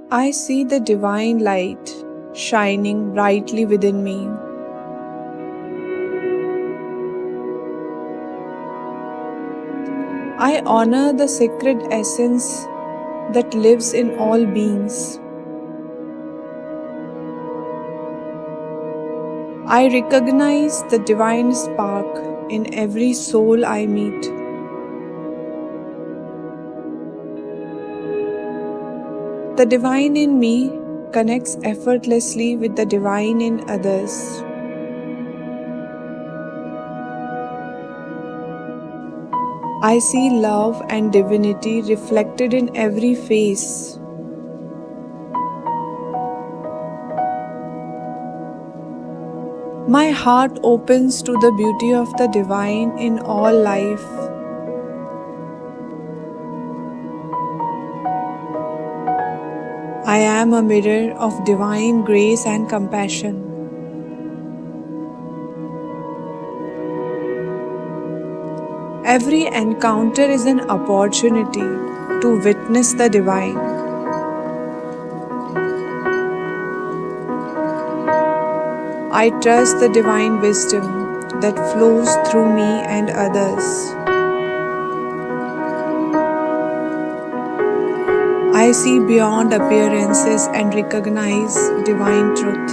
I see the divine light shining brightly within me. I honor the sacred essence that lives in all beings. I recognize the divine spark in every soul I meet. The divine in me connects effortlessly with the divine in others. I see love and divinity reflected in every face. My heart opens to the beauty of the divine in all life. I am a mirror of divine grace and compassion. Every encounter is an opportunity to witness the divine. I trust the divine wisdom that flows through me and others. I see beyond appearances and recognize divine truth.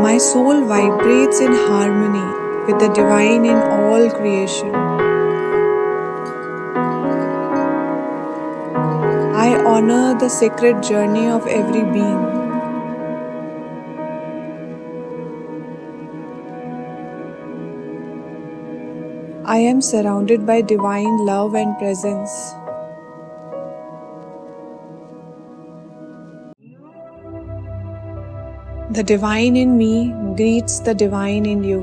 My soul vibrates in harmony with the divine in all creation. I honor the sacred journey of every being. I am surrounded by divine love and presence. The divine in me greets the divine in you.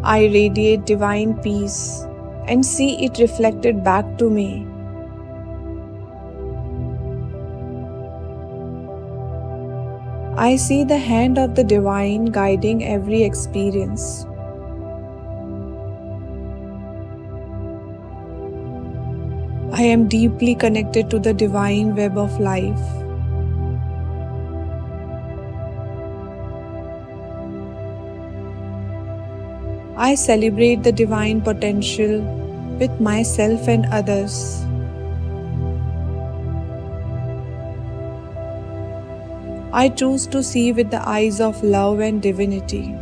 I radiate divine peace and see it reflected back to me. I see the hand of the divine guiding every experience. I am deeply connected to the divine web of life. I celebrate the divine potential with myself and others. I choose to see with the eyes of love and divinity.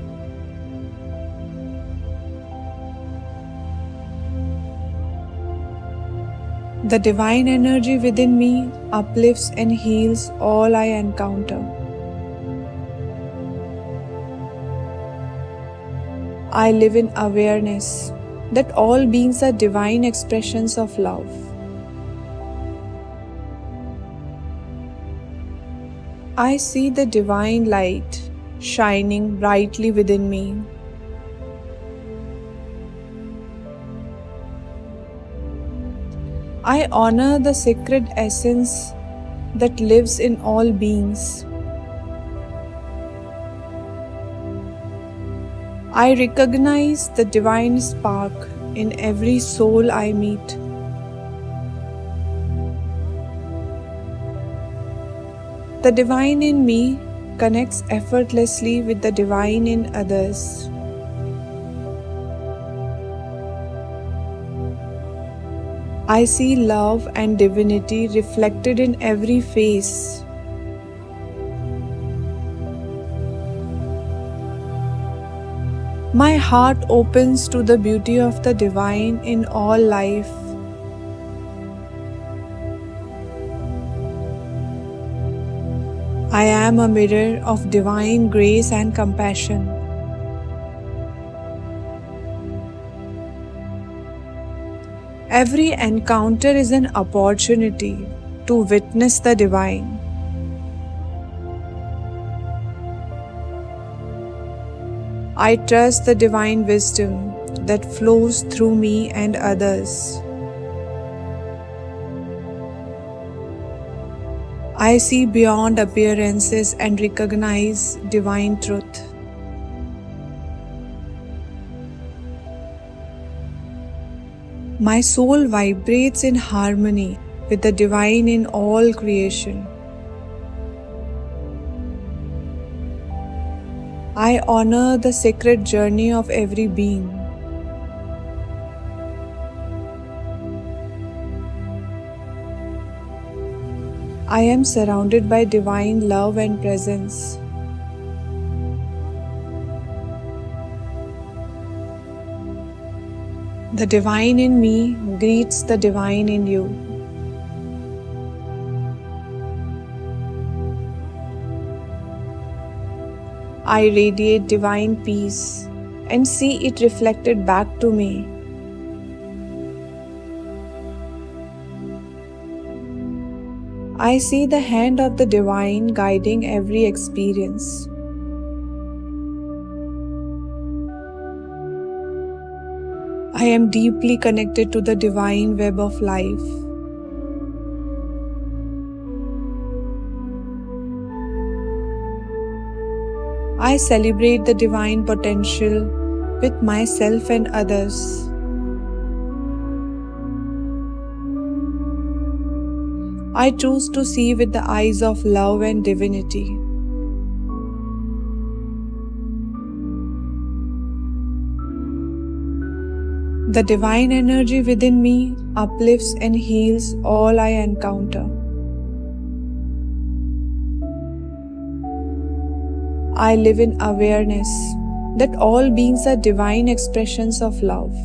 The divine energy within me uplifts and heals all I encounter. I live in awareness that all beings are divine expressions of love. I see the divine light shining brightly within me. I honor the sacred essence that lives in all beings. I recognize the divine spark in every soul I meet. The divine in me connects effortlessly with the divine in others. I see love and divinity reflected in every face. My heart opens to the beauty of the divine in all life. I am a mirror of divine grace and compassion. Every encounter is an opportunity to witness the divine. I trust the divine wisdom that flows through me and others. I see beyond appearances and recognize divine truth. My soul vibrates in harmony with the divine in all creation. I honor the sacred journey of every being. I am surrounded by divine love and presence. The divine in me greets the divine in you. I radiate divine peace and see it reflected back to me. I see the hand of the divine guiding every experience. I am deeply connected to the divine web of life. I celebrate the divine potential with myself and others. I choose to see with the eyes of love and divinity. The divine energy within me uplifts and heals all I encounter. I live in awareness that all beings are divine expressions of love.